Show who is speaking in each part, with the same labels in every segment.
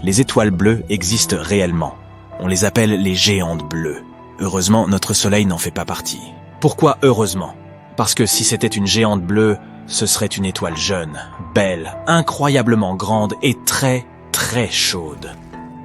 Speaker 1: les étoiles bleues existent réellement. On les appelle les géantes bleues. Heureusement, notre soleil n'en fait pas partie. Pourquoi heureusement? Parce que si c'était une géante bleue, ce serait une étoile jeune, belle, incroyablement grande et très, très chaude.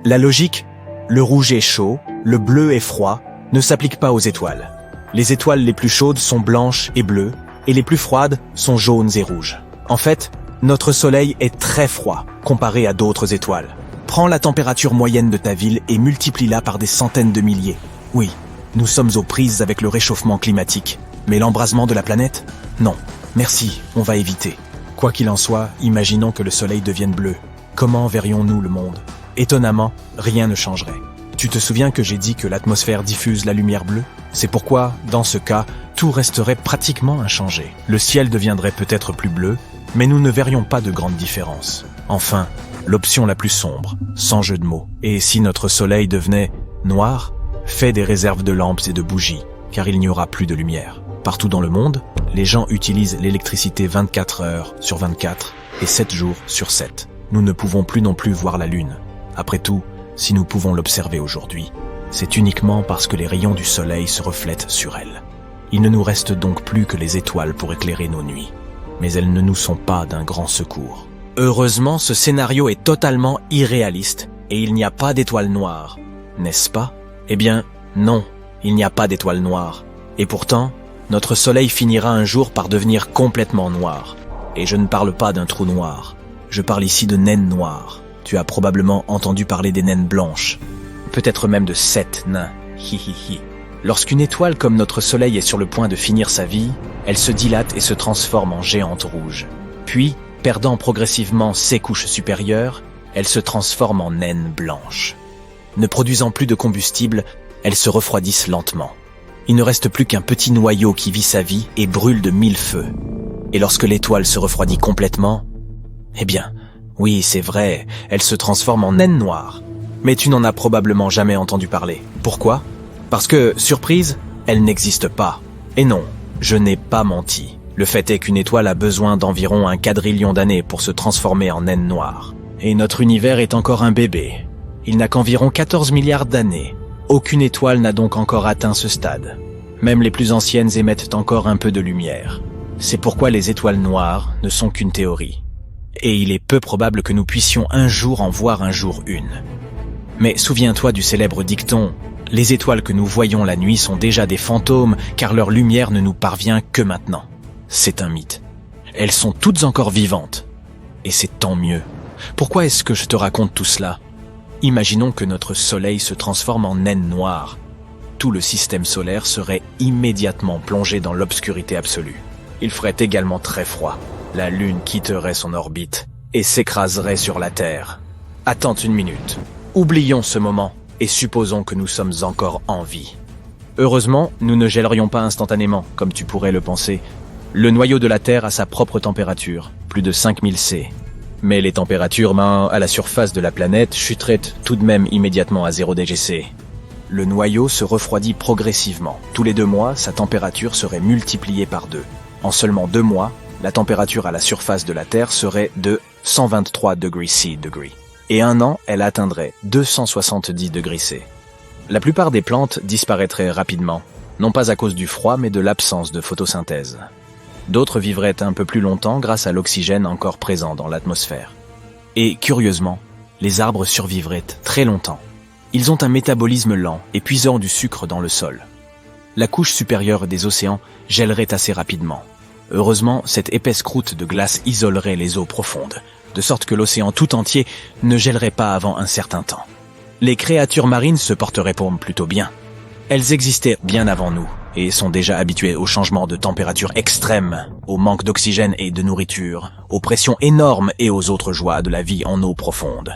Speaker 1: La logique, le rouge est chaud, le bleu est froid, ne s'applique pas aux étoiles. Les étoiles les plus chaudes sont blanches et bleues, et les plus froides sont jaunes et rouges. En fait, notre soleil est très froid comparé à d'autres étoiles. Prends la température moyenne de ta ville et multiplie-la par des centaines de milliers. Oui, nous sommes aux prises avec le réchauffement climatique. Mais l'embrasement de la planète? Non. Merci, on va éviter. Quoi qu'il en soit, imaginons que le soleil devienne bleu. Comment verrions-nous le monde? Étonnamment, rien ne changerait. Tu te souviens que j'ai dit que l'atmosphère diffuse la lumière bleue? C'est pourquoi, dans ce cas, tout resterait pratiquement inchangé. Le ciel deviendrait peut-être plus bleu, mais nous ne verrions pas de grande différence. Enfin, l'option la plus sombre, sans jeu de mots. Et si notre soleil devenait noir? Fais des réserves de lampes et de bougies, car il n'y aura plus de lumière. Partout dans le monde, les gens utilisent l'électricité 24 heures sur 24 et 7 jours sur 7. Nous ne pouvons plus non plus voir la Lune. Après tout, si nous pouvons l'observer aujourd'hui, c'est uniquement parce que les rayons du soleil se reflètent sur elle. Il ne nous reste donc plus que les étoiles pour éclairer nos nuits. Mais elles ne nous sont pas d'un grand secours. Heureusement, ce scénario est totalement irréaliste et il n'y a pas d'étoiles noires, n'est-ce pas? Eh bien, non, il n'y a pas d'étoiles noires. Et pourtant, notre soleil finira un jour par devenir complètement noir. Et je ne parle pas d'un trou noir. Je parle ici de naines noires. Tu as probablement entendu parler des naines blanches. Peut-être même de 7 nains. Hi. Lorsqu'une étoile comme notre soleil est sur le point de finir sa vie, elle se dilate et se transforme en géante rouge. Puis, perdant progressivement ses couches supérieures, elle se transforme en naine blanche. Ne produisant plus de combustible, elles se refroidissent lentement. Il ne reste plus qu'un petit noyau qui vit sa vie et brûle de 1000 feux. Et lorsque l'étoile se refroidit complètement, eh bien, oui, c'est vrai, elle se transforme en naine noire. Mais tu n'en as probablement jamais entendu parler. Pourquoi? Parce que, surprise, elle n'existe pas. Et non, je n'ai pas menti. Le fait est qu'une étoile a besoin d'environ 1 quadrillion d'années pour se transformer en naine noire. Et notre univers est encore un bébé. Il n'a qu'environ 14 milliards d'années. Aucune étoile n'a donc encore atteint ce stade. Même les plus anciennes émettent encore un peu de lumière. C'est pourquoi les étoiles noires ne sont qu'une théorie. Et il est peu probable que nous puissions un jour en voir un jour une. Mais souviens-toi du célèbre dicton « Les étoiles que nous voyons la nuit sont déjà des fantômes car leur lumière ne nous parvient que maintenant ». C'est un mythe. Elles sont toutes encore vivantes. Et c'est tant mieux. Pourquoi est-ce que je te raconte tout cela? Imaginons que notre soleil se transforme en naine noire. Tout le système solaire serait immédiatement plongé dans l'obscurité absolue. Il ferait également très froid. La Lune quitterait son orbite et s'écraserait sur la Terre. Attends une minute. Oublions ce moment et supposons que nous sommes encore en vie. Heureusement, nous ne gèlerions pas instantanément, comme tu pourrais le penser. Le noyau de la Terre a sa propre température, plus de 5000 C. Mais les températures à la surface de la planète chuteraient tout de même immédiatement à 0 °C. Le noyau se refroidit progressivement. Tous les 2 mois, sa température serait multipliée par 2. En seulement 2 mois, la température à la surface de la Terre serait de 123 degrés C. Et 1 an, elle atteindrait 270 degrés C. La plupart des plantes disparaîtraient rapidement, non pas à cause du froid, mais de l'absence de photosynthèse. D'autres vivraient un peu plus longtemps grâce à l'oxygène encore présent dans l'atmosphère. Et curieusement, les arbres survivraient très longtemps. Ils ont un métabolisme lent et puisant du sucre dans le sol. La couche supérieure des océans gèlerait assez rapidement. Heureusement, cette épaisse croûte de glace isolerait les eaux profondes, de sorte que l'océan tout entier ne gèlerait pas avant un certain temps. Les créatures marines se porteraient plutôt bien. Elles existaient bien avant nous et sont déjà habituées aux changements de température extrêmes, au manque d'oxygène et de nourriture, aux pressions énormes et aux autres joies de la vie en eau profonde.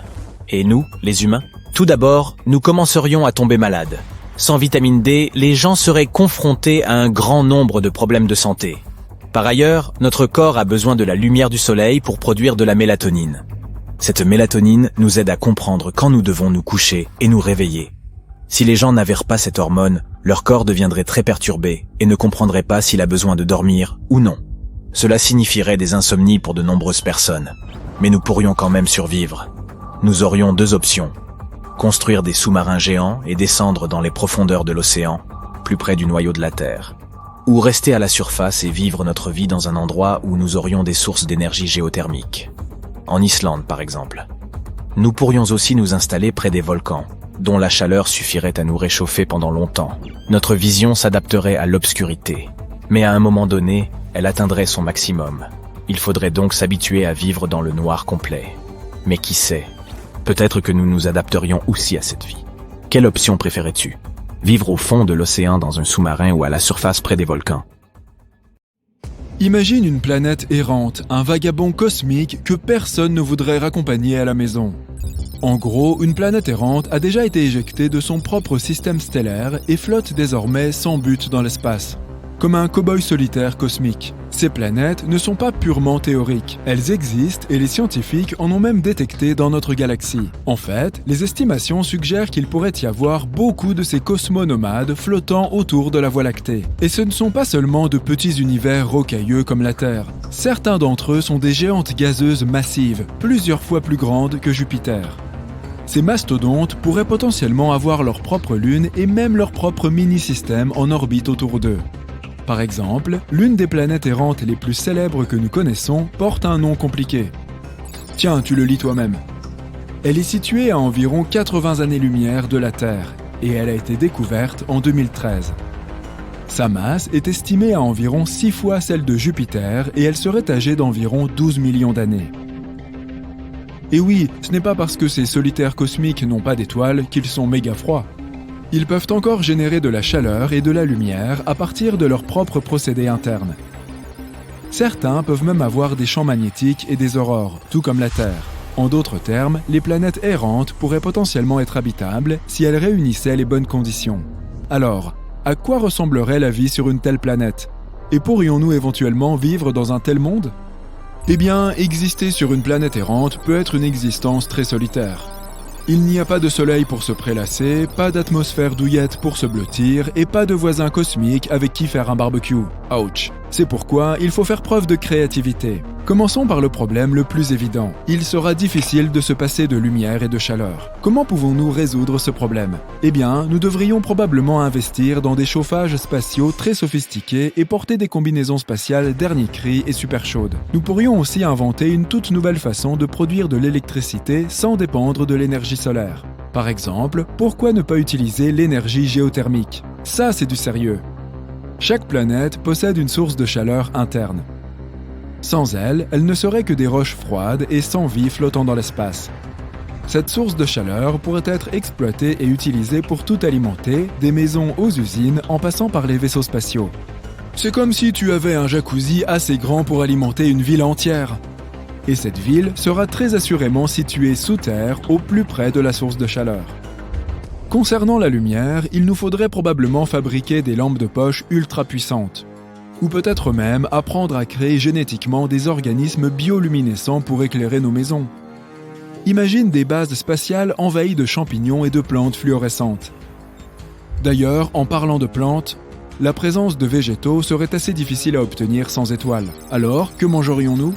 Speaker 1: Et nous, les humains? Tout d'abord, nous commencerions à tomber malades. Sans vitamine D, les gens seraient confrontés à un grand nombre de problèmes de santé. Par ailleurs, notre corps a besoin de la lumière du soleil pour produire de la mélatonine. Cette mélatonine nous aide à comprendre quand nous devons nous coucher et nous réveiller. Si les gens n'avaient pas cette hormone, leur corps deviendrait très perturbé et ne comprendrait pas s'il a besoin de dormir ou non. Cela signifierait des insomnies pour de nombreuses personnes, mais nous pourrions quand même survivre. Nous aurions deux options. Construire des sous-marins géants et descendre dans les profondeurs de l'océan, plus près du noyau de la Terre. Ou rester à la surface et vivre notre vie dans un endroit où nous aurions des sources d'énergie géothermique. En Islande, par exemple. Nous pourrions aussi nous installer près des volcans, dont la chaleur suffirait à nous réchauffer pendant longtemps. Notre vision s'adapterait à l'obscurité, mais à un moment donné, elle atteindrait son maximum. Il faudrait donc s'habituer à vivre dans le noir complet. Mais qui sait, peut-être que nous nous adapterions aussi à cette vie. Quelle option préférais-tu? Vivre au fond de l'océan dans un sous-marin ou à la surface près des volcans?
Speaker 2: Imagine une planète errante, un vagabond cosmique que personne ne voudrait raccompagner à la maison. En gros, une planète errante a déjà été éjectée de son propre système stellaire et flotte désormais sans but dans l'espace, comme un cow-boy solitaire cosmique. Ces planètes ne sont pas purement théoriques, elles existent et les scientifiques en ont même détecté dans notre galaxie. En fait, les estimations suggèrent qu'il pourrait y avoir beaucoup de ces cosmonomades flottant autour de la Voie lactée. Et ce ne sont pas seulement de petits univers rocailleux comme la Terre. Certains d'entre eux sont des géantes gazeuses massives, plusieurs fois plus grandes que Jupiter. Ces mastodontes pourraient potentiellement avoir leur propre lune et même leur propre mini-système en orbite autour d'eux. Par exemple, l'une des planètes errantes les plus célèbres que nous connaissons porte un nom compliqué. Tiens, tu le lis toi-même. Elle est située à environ 80 années-lumière de la Terre et elle a été découverte en 2013. Sa masse est estimée à environ 6 fois celle de Jupiter et elle serait âgée d'environ 12 millions d'années. Et oui, ce n'est pas parce que ces solitaires cosmiques n'ont pas d'étoiles qu'ils sont méga froids. Ils peuvent encore générer de la chaleur et de la lumière à partir de leurs propres procédés internes. Certains peuvent même avoir des champs magnétiques et des aurores, tout comme la Terre. En d'autres termes, les planètes errantes pourraient potentiellement être habitables si elles réunissaient les bonnes conditions. Alors, à quoi ressemblerait la vie sur une telle planète? Et pourrions-nous éventuellement vivre dans un tel monde? Eh bien, exister sur une planète errante peut être une existence très solitaire. Il n'y a pas de soleil pour se prélasser, pas d'atmosphère douillette pour se blottir et pas de voisins cosmiques avec qui faire un barbecue. Ouch! C'est pourquoi il faut faire preuve de créativité. Commençons par le problème le plus évident. Il sera difficile de se passer de lumière et de chaleur. Comment pouvons-nous résoudre ce problème? Eh bien, nous devrions probablement investir dans des chauffages spatiaux très sophistiqués et porter des combinaisons spatiales dernier cri et super chaudes. Nous pourrions aussi inventer une toute nouvelle façon de produire de l'électricité sans dépendre de l'énergie solaire. Par exemple, pourquoi ne pas utiliser l'énergie géothermique? Ça, c'est du sérieux. Chaque planète possède une source de chaleur interne. Sans elle, elle ne serait que des roches froides et sans vie flottant dans l'espace. Cette source de chaleur pourrait être exploitée et utilisée pour tout alimenter, des maisons aux usines en passant par les vaisseaux spatiaux. C'est comme si tu avais un jacuzzi assez grand pour alimenter une ville entière. Et cette ville sera très assurément située sous terre, au plus près de la source de chaleur. Concernant la lumière, il nous faudrait probablement fabriquer des lampes de poche ultra puissantes. Ou peut-être même apprendre à créer génétiquement des organismes bioluminescents pour éclairer nos maisons. Imagine des bases spatiales envahies de champignons et de plantes fluorescentes. D'ailleurs, en parlant de plantes, la présence de végétaux serait assez difficile à obtenir sans étoiles. Alors, que mangerions-nous ?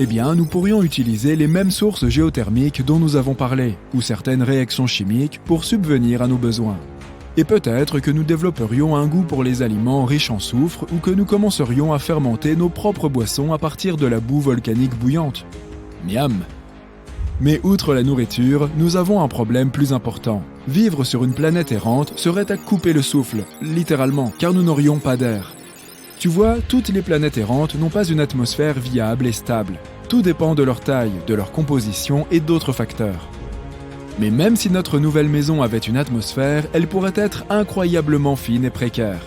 Speaker 2: Eh bien, nous pourrions utiliser les mêmes sources géothermiques dont nous avons parlé, ou certaines réactions chimiques pour subvenir à nos besoins. Et peut-être que nous développerions un goût pour les aliments riches en soufre ou que nous commencerions à fermenter nos propres boissons à partir de la boue volcanique bouillante. Miam! Mais outre la nourriture, nous avons un problème plus important. Vivre sur une planète errante serait à couper le souffle, littéralement, car nous n'aurions pas d'air. Tu vois, toutes les planètes errantes n'ont pas une atmosphère viable et stable. Tout dépend de leur taille, de leur composition et d'autres facteurs. Mais même si notre nouvelle maison avait une atmosphère, elle pourrait être incroyablement fine et précaire.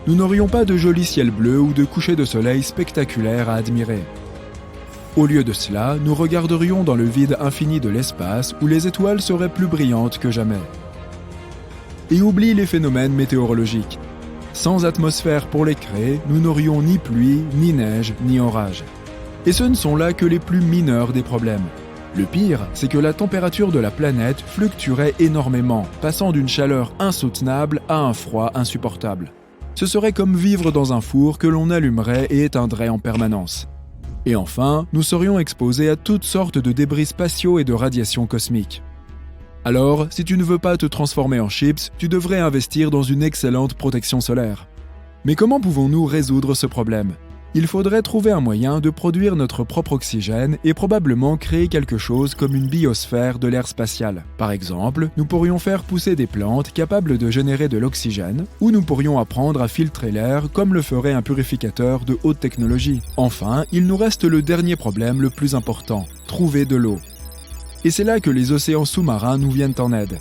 Speaker 2: Nous n'aurions pas de joli ciel bleu ou de coucher de soleil spectaculaire à admirer. Au lieu de cela, nous regarderions dans le vide infini de l'espace où les étoiles seraient plus brillantes que jamais. Et oublie les phénomènes météorologiques. Sans atmosphère pour les créer, nous n'aurions ni pluie, ni neige, ni orage. Et ce ne sont là que les plus mineurs des problèmes. Le pire, c'est que la température de la planète fluctuerait énormément, passant d'une chaleur insoutenable à un froid insupportable. Ce serait comme vivre dans un four que l'on allumerait et éteindrait en permanence. Et enfin, nous serions exposés à toutes sortes de débris spatiaux et de radiations cosmiques. Alors, si tu ne veux pas te transformer en chips, tu devrais investir dans une excellente protection solaire. Mais comment pouvons-nous résoudre ce problème ? Il faudrait trouver un moyen de produire notre propre oxygène et probablement créer quelque chose comme une biosphère de l'air spatial. Par exemple, nous pourrions faire pousser des plantes capables de générer de l'oxygène, ou nous pourrions apprendre à filtrer l'air comme le ferait un purificateur de haute technologie. Enfin, il nous reste le dernier problème le plus important, trouver de l'eau. Et c'est là que les océans sous-marins nous viennent en aide.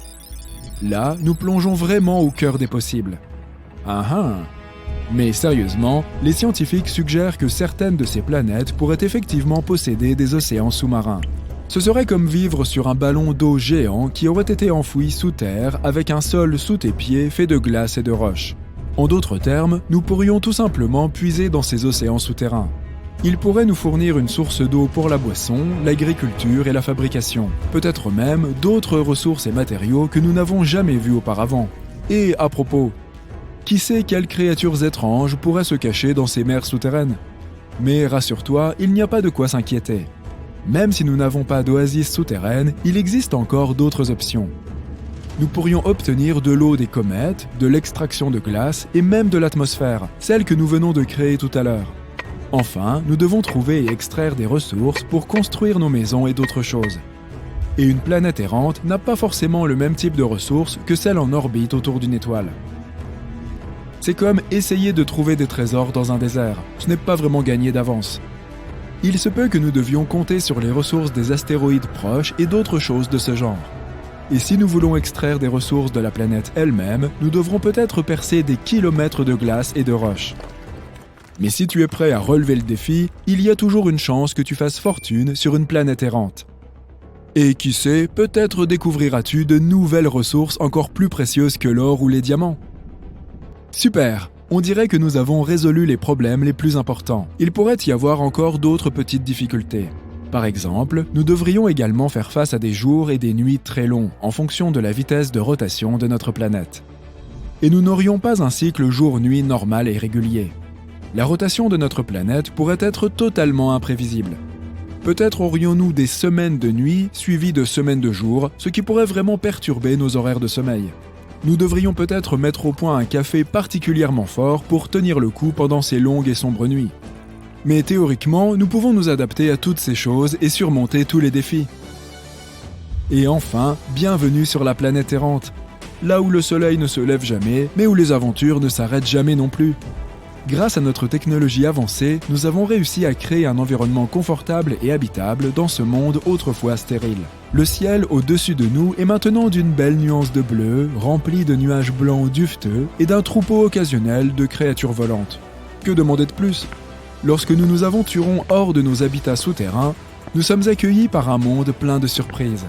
Speaker 2: Là, nous plongeons vraiment au cœur des possibles. Mais sérieusement, les scientifiques suggèrent que certaines de ces planètes pourraient effectivement posséder des océans sous-marins. Ce serait comme vivre sur un ballon d'eau géant qui aurait été enfoui sous terre avec un sol sous tes pieds fait de glace et de roches. En d'autres termes, nous pourrions tout simplement puiser dans ces océans souterrains. Ils pourraient nous fournir une source d'eau pour la boisson, l'agriculture et la fabrication. Peut-être même d'autres ressources et matériaux que nous n'avons jamais vus auparavant. Et à propos, qui sait quelles créatures étranges pourraient se cacher dans ces mers souterraines ? Mais rassure-toi, il n'y a pas de quoi s'inquiéter. Même si nous n'avons pas d'oasis souterraine, il existe encore d'autres options. Nous pourrions obtenir de l'eau des comètes, de l'extraction de glace et même de l'atmosphère, celle que nous venons de créer tout à l'heure. Enfin, nous devons trouver et extraire des ressources pour construire nos maisons et d'autres choses. Et une planète errante n'a pas forcément le même type de ressources que celle en orbite autour d'une étoile. C'est comme essayer de trouver des trésors dans un désert. Ce n'est pas vraiment gagné d'avance. Il se peut que nous devions compter sur les ressources des astéroïdes proches et d'autres choses de ce genre. Et si nous voulons extraire des ressources de la planète elle-même, nous devrons peut-être percer des kilomètres de glace et de roches. Mais si tu es prêt à relever le défi, il y a toujours une chance que tu fasses fortune sur une planète errante. Et qui sait, peut-être découvriras-tu de nouvelles ressources encore plus précieuses que l'or ou les diamants. Super! On dirait que nous avons résolu les problèmes les plus importants. Il pourrait y avoir encore d'autres petites difficultés. Par exemple, nous devrions également faire face à des jours et des nuits très longs en fonction de la vitesse de rotation de notre planète. Et nous n'aurions pas un cycle jour-nuit normal et régulier. La rotation de notre planète pourrait être totalement imprévisible. Peut-être aurions-nous des semaines de nuit suivies de semaines de jours, ce qui pourrait vraiment perturber nos horaires de sommeil. Nous devrions peut-être mettre au point un café particulièrement fort pour tenir le coup pendant ces longues et sombres nuits. Mais théoriquement, nous pouvons nous adapter à toutes ces choses et surmonter tous les défis. Et enfin, bienvenue sur la planète errante, là où le soleil ne se lève jamais, mais où les aventures ne s'arrêtent jamais non plus. Grâce à notre technologie avancée, nous avons réussi à créer un environnement confortable et habitable dans ce monde autrefois stérile. Le ciel au-dessus de nous est maintenant d'une belle nuance de bleu, rempli de nuages blancs duveteux et d'un troupeau occasionnel de créatures volantes. Que demander de plus ? Lorsque nous nous aventurons hors de nos habitats souterrains, nous sommes accueillis par un monde plein de surprises.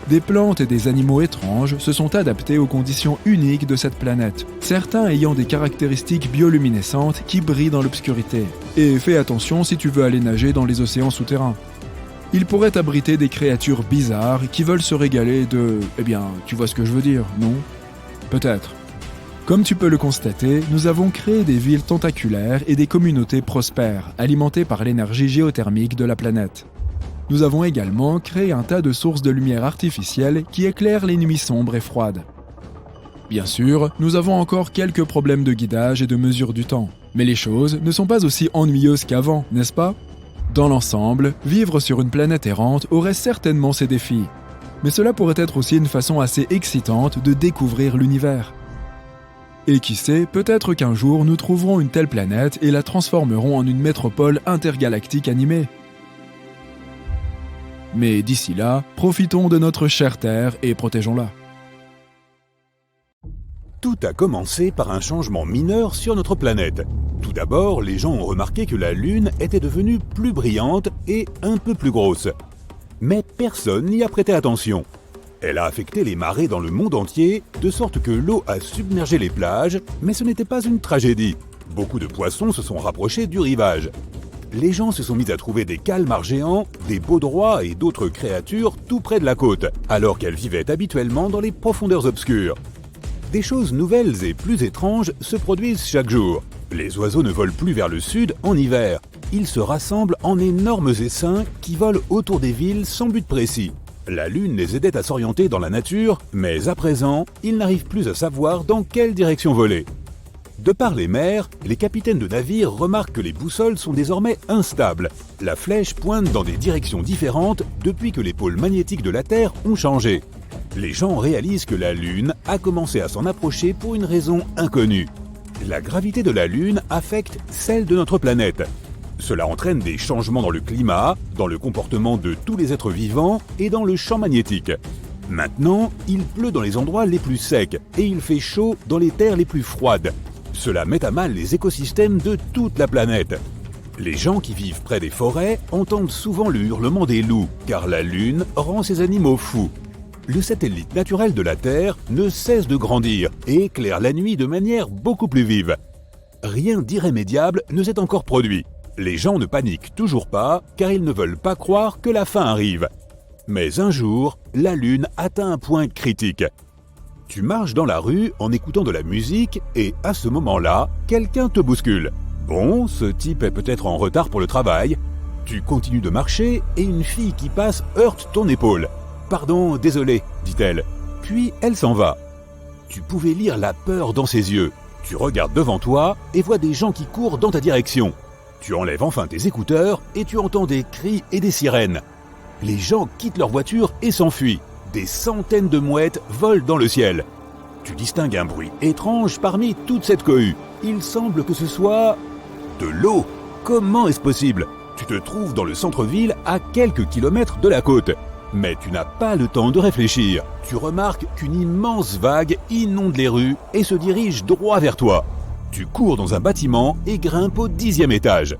Speaker 2: Des plantes et des animaux étranges se sont adaptés aux conditions uniques de cette planète, certains ayant des caractéristiques bioluminescentes qui brillent dans l'obscurité. Et fais attention si tu veux aller nager dans les océans souterrains. Ils pourraient abriter des créatures bizarres qui veulent se régaler de... tu vois ce que je veux dire, non ? Peut-être. Comme tu peux le constater, nous avons créé des villes tentaculaires et des communautés prospères, alimentées par l'énergie géothermique de la planète. Nous avons également créé un tas de sources de lumière artificielle qui éclairent les nuits sombres et froides. Bien sûr, nous avons encore quelques problèmes de guidage et de mesure du temps, mais les choses ne sont pas aussi ennuyeuses qu'avant, n'est-ce pas ? Dans l'ensemble, vivre sur une planète errante aurait certainement ses défis, mais cela pourrait être aussi une façon assez excitante de découvrir l'univers. Et qui sait, peut-être qu'un jour nous trouverons une telle planète et la transformerons en une métropole intergalactique animée. Mais d'ici là, profitons de notre chère Terre et protégeons-la.
Speaker 3: Tout a commencé par un changement mineur sur notre planète. Tout d'abord, les gens ont remarqué que la Lune était devenue plus brillante et un peu plus grosse. Mais personne n'y a prêté attention. Elle a affecté les marées dans le monde entier, de sorte que l'eau a submergé les plages, mais ce n'était pas une tragédie. Beaucoup de poissons se sont rapprochés du rivage. Les gens se sont mis à trouver des calmars géants, des baudroies et d'autres créatures tout près de la côte, alors qu'elles vivaient habituellement dans les profondeurs obscures. Des choses nouvelles et plus étranges se produisent chaque jour. Les oiseaux ne volent plus vers le sud en hiver. ils se rassemblent en énormes essaims qui volent autour des villes sans but précis. La Lune les aidait à s'orienter dans la nature, mais à présent, ils n'arrivent plus à savoir dans quelle direction voler. De par les mers, les capitaines de navires remarquent que les boussoles sont désormais instables. La flèche pointe dans des directions différentes depuis que les pôles magnétiques de la Terre ont changé. Les gens réalisent que la Lune a commencé à s'en approcher pour une raison inconnue. La gravité de la Lune affecte celle de notre planète. Cela entraîne des changements dans le climat, dans le comportement de tous les êtres vivants et dans le champ magnétique. Maintenant, il pleut dans les endroits les plus secs et il fait chaud dans les terres les plus froides. Cela met à mal les écosystèmes de toute la planète. Les gens qui vivent près des forêts entendent souvent le hurlement des loups, car la Lune rend ces animaux fous. Le satellite naturel de la Terre ne cesse de grandir et éclaire la nuit de manière beaucoup plus vive. Rien d'irrémédiable ne s'est encore produit. Les gens ne paniquent toujours pas, car ils ne veulent pas croire que la fin arrive. Mais un jour, la Lune atteint un point critique. Tu marches dans la rue en écoutant de la musique et à ce moment-là, quelqu'un te bouscule. Bon, ce type est peut-être en retard pour le travail. Tu continues de marcher et une fille qui passe heurte ton épaule. « Pardon, désolé », dit-elle. Puis elle s'en va. Tu pouvais lire la peur dans ses yeux. Tu regardes devant toi et vois des gens qui courent dans ta direction. Tu enlèves enfin tes écouteurs et tu entends des cris et des sirènes. Les gens quittent leur voiture et s'enfuient. Des centaines de mouettes volent dans le ciel. Tu distingues un bruit étrange parmi toute cette cohue. Il semble que ce soit de l'eau. Comment est-ce possible? Tu te trouves dans le centre-ville à quelques kilomètres de la côte. Mais tu n'as pas le temps de réfléchir. Tu remarques qu'une immense vague inonde les rues et se dirige droit vers toi. Tu cours dans un bâtiment et grimpes au 10e étage.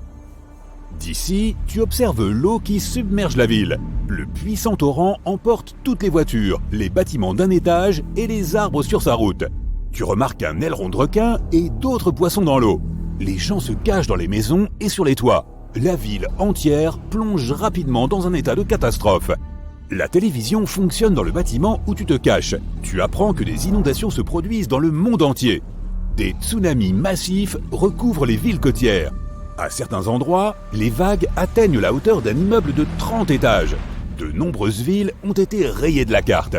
Speaker 3: D'ici, tu observes l'eau qui submerge la ville. Le puissant torrent emporte toutes les voitures, les bâtiments d'un étage et les arbres sur sa route. Tu remarques un aileron de requin et d'autres poissons dans l'eau. Les gens se cachent dans les maisons et sur les toits. La ville entière plonge rapidement dans un état de catastrophe. La télévision fonctionne dans le bâtiment où tu te caches. Tu apprends que des inondations se produisent dans le monde entier. Des tsunamis massifs recouvrent les villes côtières. À certains endroits, les vagues atteignent la hauteur d'un immeuble de 30 étages. De nombreuses villes ont été rayées de la carte.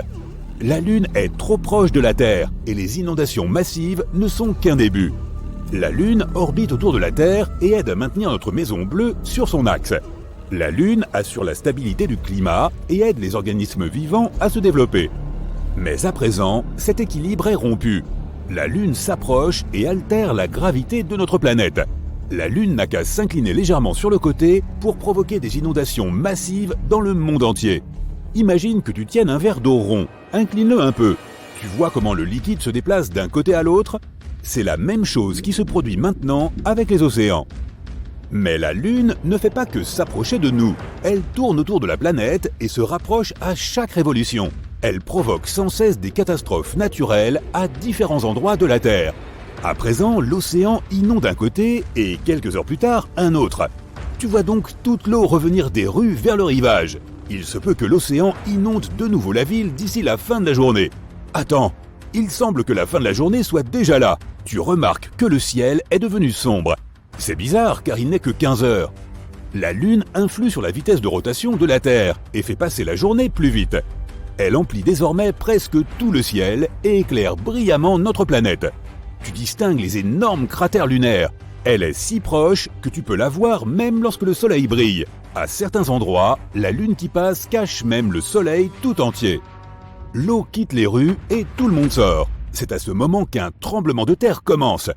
Speaker 3: La Lune est trop proche de la Terre et les inondations massives ne sont qu'un début. La Lune orbite autour de la Terre et aide à maintenir notre maison bleue sur son axe. La Lune assure la stabilité du climat et aide les organismes vivants à se développer. Mais à présent, cet équilibre est rompu. La Lune s'approche et altère la gravité de notre planète. La Lune n'a qu'à s'incliner légèrement sur le côté pour provoquer des inondations massives dans le monde entier. Imagine que tu tiennes un verre d'eau rond, incline-le un peu. Tu vois comment le liquide se déplace d'un côté à l'autre? C'est la même chose qui se produit maintenant avec les océans. Mais la Lune ne fait pas que s'approcher de nous. Elle tourne autour de la planète et se rapproche à chaque révolution. Elle provoque sans cesse des catastrophes naturelles à différents endroits de la Terre. À présent, l'océan inonde un côté et quelques heures plus tard, un autre. Tu vois donc toute l'eau revenir des rues vers le rivage. Il se peut que l'océan inonde de nouveau la ville d'ici la fin de la journée. Attends, il semble que la fin de la journée soit déjà là. Tu remarques que le ciel est devenu sombre. C'est bizarre car il n'est que 15 heures. La Lune influe sur la vitesse de rotation de la Terre et fait passer la journée plus vite. Elle emplit désormais presque tout le ciel et éclaire brillamment notre planète. Tu distingues les énormes cratères lunaires. Elle est si proche que tu peux la voir même lorsque le soleil brille. À certains endroits, la Lune qui passe cache même le soleil tout entier. L'eau quitte les rues et tout le monde sort. C'est à ce moment qu'un tremblement de terre commence.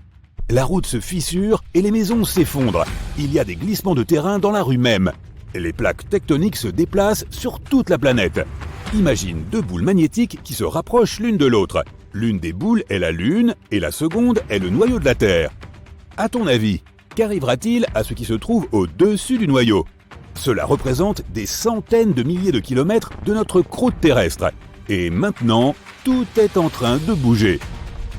Speaker 3: La route se fissure et les maisons s'effondrent. Il y a des glissements de terrain dans la rue même. Les plaques tectoniques se déplacent sur toute la planète. Imagine deux boules magnétiques qui se rapprochent l'une de l'autre. L'une des boules est la Lune et la seconde est le noyau de la Terre. À ton avis, qu'arrivera-t-il à ce qui se trouve au-dessus du noyau? Cela représente des centaines de milliers de kilomètres de notre croûte terrestre. Et maintenant, tout est en train de bouger.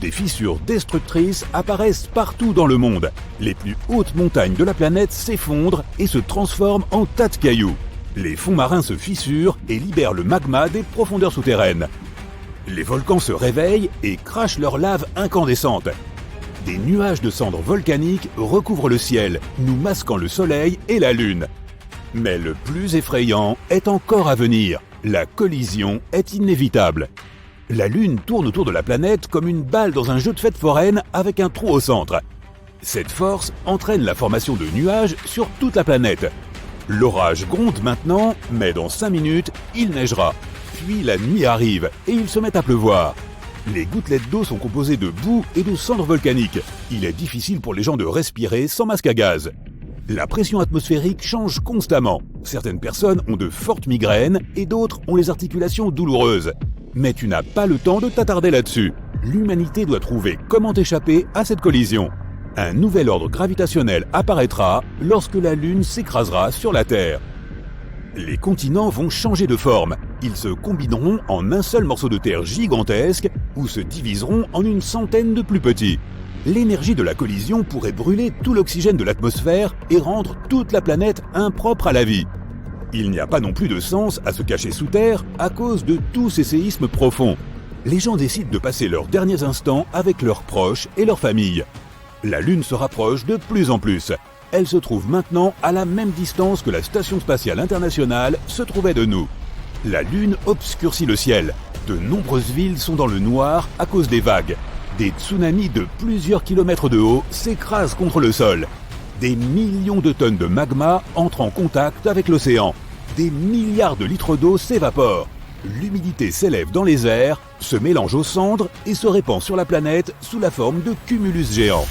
Speaker 3: Des fissures destructrices apparaissent partout dans le monde. Les plus hautes montagnes de la planète s'effondrent et se transforment en tas de cailloux. Les fonds marins se fissurent et libèrent le magma des profondeurs souterraines. Les volcans se réveillent et crachent leur lave incandescente. Des nuages de cendres volcaniques recouvrent le ciel, nous masquant le soleil et la lune. Mais le plus effrayant est encore à venir. La collision est inévitable. La lune tourne autour de la planète comme une balle dans un jeu de fête foraine avec un trou au centre. Cette force entraîne la formation de nuages sur toute la planète. L'orage gronde maintenant, mais dans 5 minutes, il neigera. Puis la nuit arrive et il se met à pleuvoir. Les gouttelettes d'eau sont composées de boue et de cendres volcaniques. Il est difficile pour les gens de respirer sans masque à gaz. La pression atmosphérique change constamment. Certaines personnes ont de fortes migraines et d'autres ont les articulations douloureuses. Mais tu n'as pas le temps de t'attarder là-dessus. L'humanité doit trouver comment échapper à cette collision. Un nouvel ordre gravitationnel apparaîtra lorsque la Lune s'écrasera sur la Terre. Les continents vont changer de forme. Ils se combineront en un seul morceau de terre gigantesque ou se diviseront en une centaine de plus petits. L'énergie de la collision pourrait brûler tout l'oxygène de l'atmosphère et rendre toute la planète impropre à la vie. Il n'y a pas non plus de sens à se cacher sous terre à cause de tous ces séismes profonds. Les gens décident de passer leurs derniers instants avec leurs proches et leurs familles. La Lune se rapproche de plus en plus. Elle se trouve maintenant à la même distance que la Station spatiale internationale se trouvait de nous. La Lune obscurcit le ciel. De nombreuses villes sont dans le noir à cause des vagues. Des tsunamis de plusieurs kilomètres de haut s'écrasent contre le sol. Des millions de tonnes de magma entrent en contact avec l'océan. Des milliards de litres d'eau s'évaporent. L'humidité s'élève dans les airs, se mélange aux cendres et se répand sur la planète sous la forme de cumulus géants.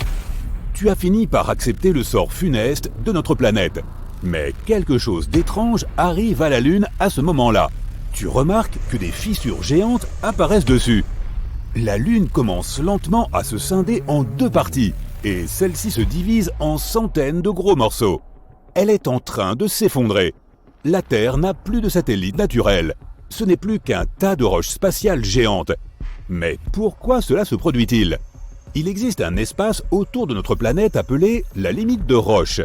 Speaker 3: Tu as fini par accepter le sort funeste de notre planète. Mais quelque chose d'étrange arrive à la Lune à ce moment-là. Tu remarques que des fissures géantes apparaissent dessus. La Lune commence lentement à se scinder en 2 parties, et celle-ci se divise en centaines de gros morceaux. Elle est en train de s'effondrer. La Terre n'a plus de satellite naturel. Ce n'est plus qu'un tas de roches spatiales géantes. Mais pourquoi cela se produit-il ? Il existe un espace autour de notre planète appelé la limite de Roche.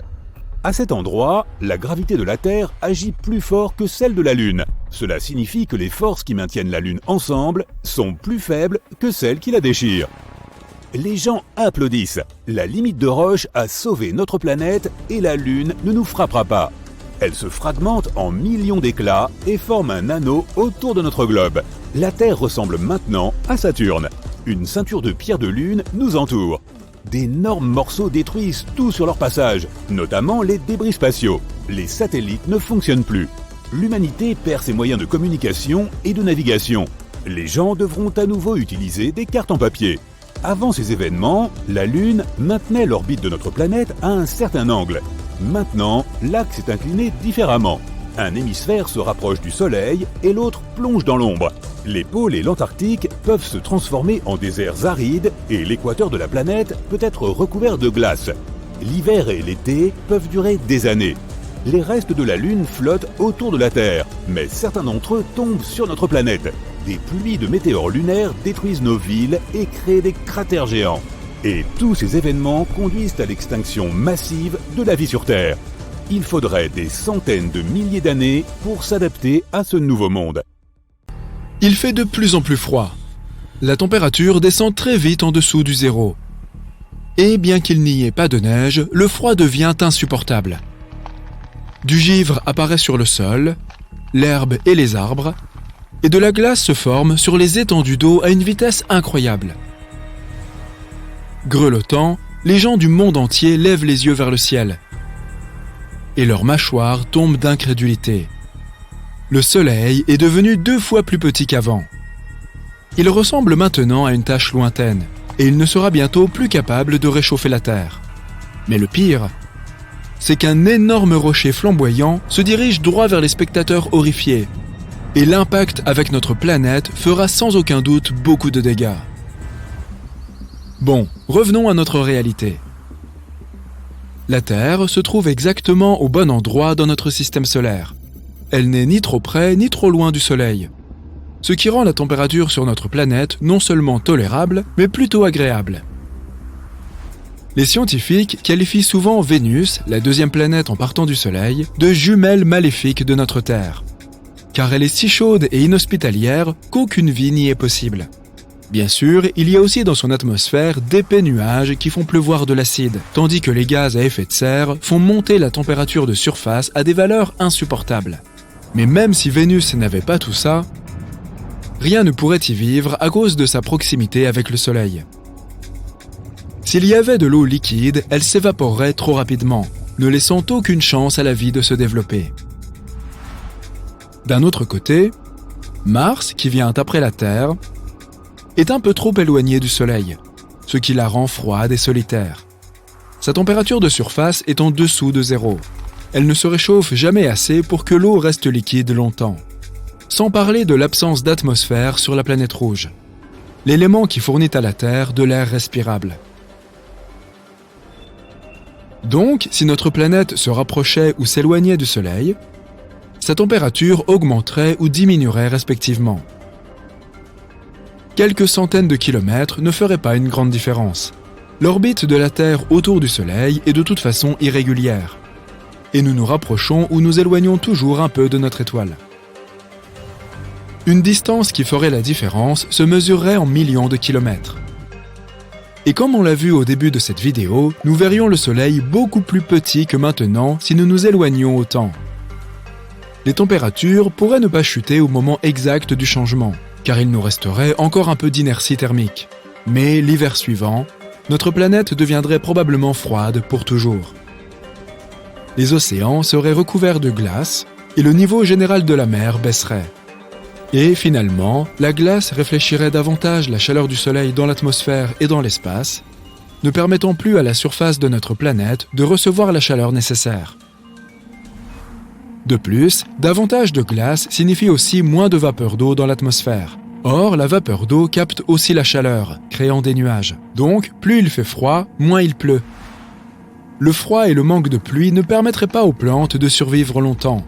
Speaker 3: À cet endroit, la gravité de la Terre agit plus fort que celle de la Lune. Cela signifie que les forces qui maintiennent la Lune ensemble sont plus faibles que celles qui la déchirent. Les gens applaudissent. La limite de Roche a sauvé notre planète et la Lune ne nous frappera pas. Elle se fragmente en millions d'éclats et forme un anneau autour de notre globe. La Terre ressemble maintenant à Saturne. Une ceinture de pierres de lune nous entoure. D'énormes morceaux détruisent tout sur leur passage, notamment les débris spatiaux. Les satellites ne fonctionnent plus. L'humanité perd ses moyens de communication et de navigation. Les gens devront à nouveau utiliser des cartes en papier. Avant ces événements, la Lune maintenait l'orbite de notre planète à un certain angle. Maintenant, l'axe est incliné différemment. Un hémisphère se rapproche du Soleil et l'autre plonge dans l'ombre. Les pôles et l'Antarctique peuvent se transformer en déserts arides et l'équateur de la planète peut être recouvert de glace. L'hiver et l'été peuvent durer des années. Les restes de la Lune flottent autour de la Terre, mais certains d'entre eux tombent sur notre planète. Des pluies de météores lunaires détruisent nos villes et créent des cratères géants. Et tous ces événements conduisent à l'extinction massive de la vie sur Terre. Il faudrait des centaines de milliers d'années pour s'adapter à ce nouveau monde.
Speaker 2: Il fait de plus en plus froid. La température descend très vite en dessous du zéro. Et bien qu'il n'y ait pas de neige, le froid devient insupportable. Du givre apparaît sur le sol, l'herbe et les arbres, et de la glace se forme sur les étendues d'eau à une vitesse incroyable. Grelottants, les gens du monde entier lèvent les yeux vers le ciel. Et leurs mâchoires tombent d'incrédulité. Le soleil est devenu 2 fois plus petit qu'avant. Il ressemble maintenant à une tache lointaine, et il ne sera bientôt plus capable de réchauffer la Terre. Mais le pire, c'est qu'un énorme rocher flamboyant se dirige droit vers les spectateurs horrifiés, et l'impact avec notre planète fera sans aucun doute beaucoup de dégâts. Bon, revenons à notre réalité. La Terre se trouve exactement au bon endroit dans notre système solaire. Elle n'est ni trop près ni trop loin du Soleil, ce qui rend la température sur notre planète non seulement tolérable, mais plutôt agréable. Les scientifiques qualifient souvent Vénus, la 2e planète en partant du Soleil, de jumelle maléfique de notre Terre, car elle est si chaude et inhospitalière qu'aucune vie n'y est possible. Bien sûr, il y a aussi dans son atmosphère d'épais nuages qui font pleuvoir de l'acide, tandis que les gaz à effet de serre font monter la température de surface à des valeurs insupportables. Mais même si Vénus n'avait pas tout ça, rien ne pourrait y vivre à cause de sa proximité avec le Soleil. S'il y avait de l'eau liquide, elle s'évaporerait trop rapidement, ne laissant aucune chance à la vie de se développer. D'un autre côté, Mars, qui vient après la Terre, est un peu trop éloigné du Soleil, ce qui la rend froide et solitaire. Sa température de surface est en dessous de zéro. Elle ne se réchauffe jamais assez pour que l'eau reste liquide longtemps. Sans parler de l'absence d'atmosphère sur la planète rouge, l'élément qui fournit à la Terre de l'air respirable. Donc, si notre planète se rapprochait ou s'éloignait du Soleil, sa température augmenterait ou diminuerait respectivement. Quelques centaines de kilomètres ne feraient pas une grande différence. L'orbite de la Terre autour du Soleil est de toute façon irrégulière, et nous nous rapprochons ou nous éloignons toujours un peu de notre étoile. Une distance qui ferait la différence se mesurerait en millions de kilomètres. Et comme on l'a vu au début de cette vidéo, nous verrions le Soleil beaucoup plus petit que maintenant si nous nous éloignions autant. Les températures pourraient ne pas chuter au moment exact du changement, car il nous resterait encore un peu d'inertie thermique. Mais l'hiver suivant, notre planète deviendrait probablement froide pour toujours. Les océans seraient recouverts de glace et le niveau général de la mer baisserait. Et finalement, la glace réfléchirait davantage la chaleur du Soleil dans l'atmosphère et dans l'espace, ne permettant plus à la surface de notre planète de recevoir la chaleur nécessaire. De plus, davantage de glace signifie aussi moins de vapeur d'eau dans l'atmosphère. Or, la vapeur d'eau capte aussi la chaleur, créant des nuages. Donc, plus il fait froid, moins il pleut. Le froid et le manque de pluie ne permettraient pas aux plantes de survivre longtemps,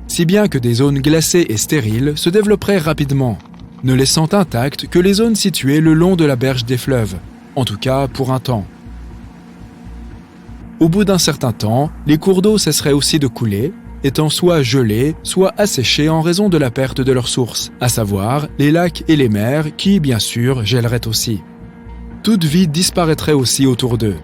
Speaker 2: si bien que des zones glacées et stériles se développeraient rapidement, ne laissant intactes que les zones situées le long de la berge des fleuves, en tout cas pour un temps. Au bout d'un certain temps, les cours d'eau cesseraient aussi de couler, étant soit gelés, soit asséchés en raison de la perte de leur source, à savoir les lacs et les mers qui, bien sûr, gèleraient aussi. Toute vie disparaîtrait aussi autour d'eux.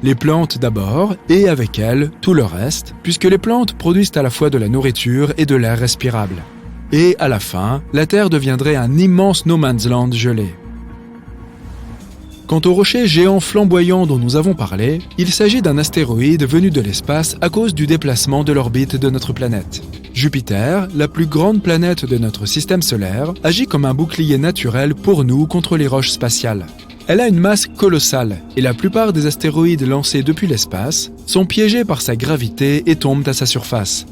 Speaker 2: Les plantes d'abord, et avec elles, tout le reste, puisque les plantes produisent à la fois de la nourriture et de l'air respirable. Et à la fin, la Terre deviendrait un immense no man's land gelé. Quant au rocher géant flamboyant dont nous avons parlé, il s'agit d'un astéroïde venu de l'espace à cause du déplacement de l'orbite de notre planète. Jupiter, la plus grande planète de notre système solaire, agit comme un bouclier naturel pour nous contre les roches spatiales. Elle a une masse colossale et la plupart des astéroïdes lancés depuis l'espace sont piégés par sa gravité et tombent à sa surface.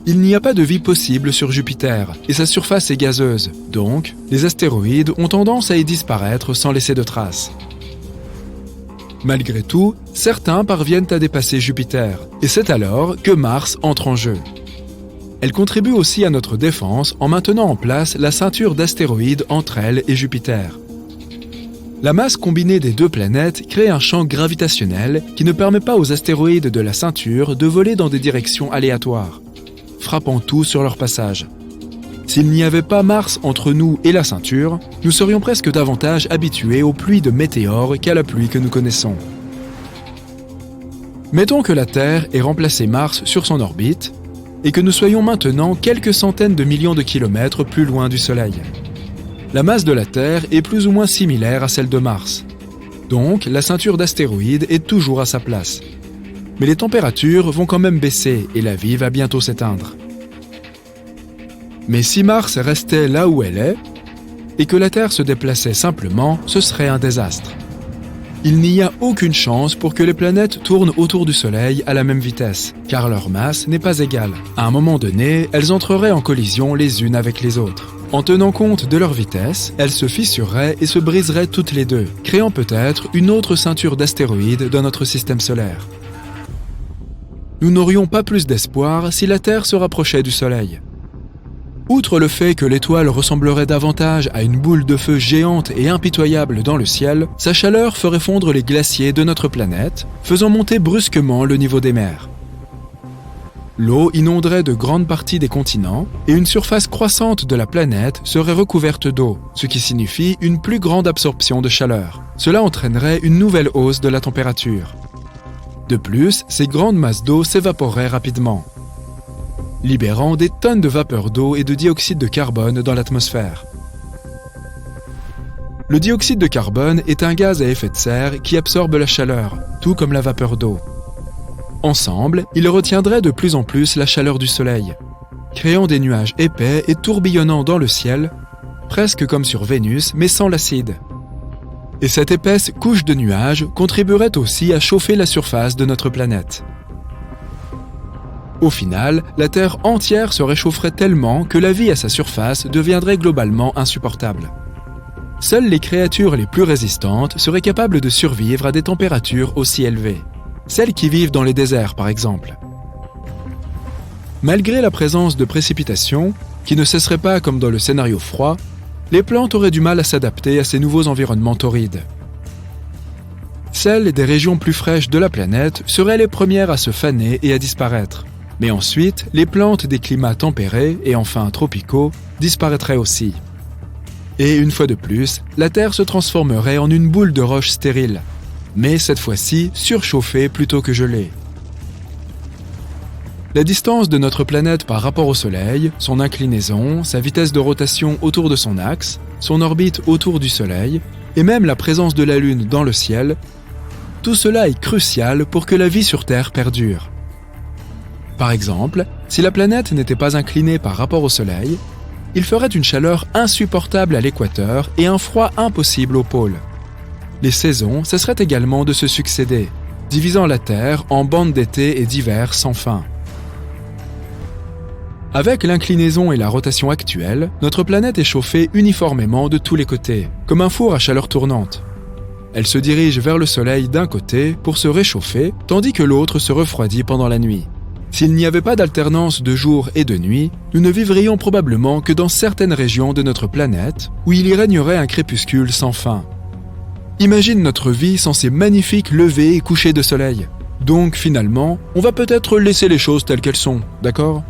Speaker 2: Il n'y a pas de vie possible sur Jupiter et sa surface est gazeuse, donc les astéroïdes ont tendance à y disparaître sans laisser de traces. Malgré tout, certains parviennent à dépasser Jupiter et c'est alors que Mars entre en jeu. Elle contribue aussi à notre défense en maintenant en place la ceinture d'astéroïdes entre elle et Jupiter. La masse combinée des deux planètes crée un champ gravitationnel qui ne permet pas aux astéroïdes de la ceinture de voler dans des directions aléatoires, frappant tout sur leur passage. S'il n'y avait pas Mars entre nous et la ceinture, nous serions presque davantage habitués aux pluies de météores qu'à la pluie que nous connaissons. Mettons que la Terre ait remplacé Mars sur son orbite et que nous soyons maintenant quelques centaines de millions de kilomètres plus loin du Soleil. La masse de la Terre est plus ou moins similaire à celle de Mars. Donc, la ceinture d'astéroïdes est toujours à sa place. Mais les températures vont quand même baisser et la vie va bientôt s'éteindre. Mais si Mars restait là où elle est, et que la Terre se déplaçait simplement, ce serait un désastre. Il n'y a aucune chance pour que les planètes tournent autour du Soleil à la même vitesse, car leur masse n'est pas égale. À un moment donné, elles entreraient en collision les unes avec les autres. En tenant compte de leur vitesse, elles se fissureraient et se briseraient toutes les deux, créant peut-être une autre ceinture d'astéroïdes dans notre système solaire. Nous n'aurions pas plus d'espoir si la Terre se rapprochait du Soleil. Outre le fait que l'étoile ressemblerait davantage à une boule de feu géante et impitoyable dans le ciel, sa chaleur ferait fondre les glaciers de notre planète, faisant monter brusquement le niveau des mers. L'eau inonderait de grandes parties des continents et une surface croissante de la planète serait recouverte d'eau, ce qui signifie une plus grande absorption de chaleur. Cela entraînerait une nouvelle hausse de la température. De plus, ces grandes masses d'eau s'évaporeraient rapidement, libérant des tonnes de vapeur d'eau et de dioxyde de carbone dans l'atmosphère. Le dioxyde de carbone est un gaz à effet de serre qui absorbe la chaleur, tout comme la vapeur d'eau. Ensemble, ils retiendraient de plus en plus la chaleur du Soleil, créant des nuages épais et tourbillonnant dans le ciel, presque comme sur Vénus, mais sans l'acide. Et cette épaisse couche de nuages contribuerait aussi à chauffer la surface de notre planète. Au final, la Terre entière se réchaufferait tellement que la vie à sa surface deviendrait globalement insupportable. Seules les créatures les plus résistantes seraient capables de survivre à des températures aussi élevées. Celles qui vivent dans les déserts, par exemple. Malgré la présence de précipitations, qui ne cesseraient pas comme dans le scénario froid, les plantes auraient du mal à s'adapter à ces nouveaux environnements torrides. Celles des régions plus fraîches de la planète seraient les premières à se faner et à disparaître. Mais ensuite, les plantes des climats tempérés et enfin tropicaux disparaîtraient aussi. Et une fois de plus, la Terre se transformerait en une boule de roche stérile, mais cette fois-ci surchauffée plutôt que gelée. La distance de notre planète par rapport au Soleil, son inclinaison, sa vitesse de rotation autour de son axe, son orbite autour du Soleil, et même la présence de la Lune dans le ciel, tout cela est crucial pour que la vie sur Terre perdure. Par exemple, si la planète n'était pas inclinée par rapport au Soleil, il ferait une chaleur insupportable à l'équateur et un froid impossible au pôle. Les saisons cesseraient également de se succéder, divisant la Terre en bandes d'été et d'hiver sans fin. Avec l'inclinaison et la rotation actuelle, notre planète est chauffée uniformément de tous les côtés, comme un four à chaleur tournante. Elle se dirige vers le Soleil d'un côté pour se réchauffer, tandis que l'autre se refroidit pendant la nuit. S'il n'y avait pas d'alternance de jour et de nuit, nous ne vivrions probablement que dans certaines régions de notre planète où il y régnerait un crépuscule sans fin. Imagine notre vie sans ces magnifiques levées et couchers de soleil. Donc finalement, on va peut-être laisser les choses telles qu'elles sont, d'accord ?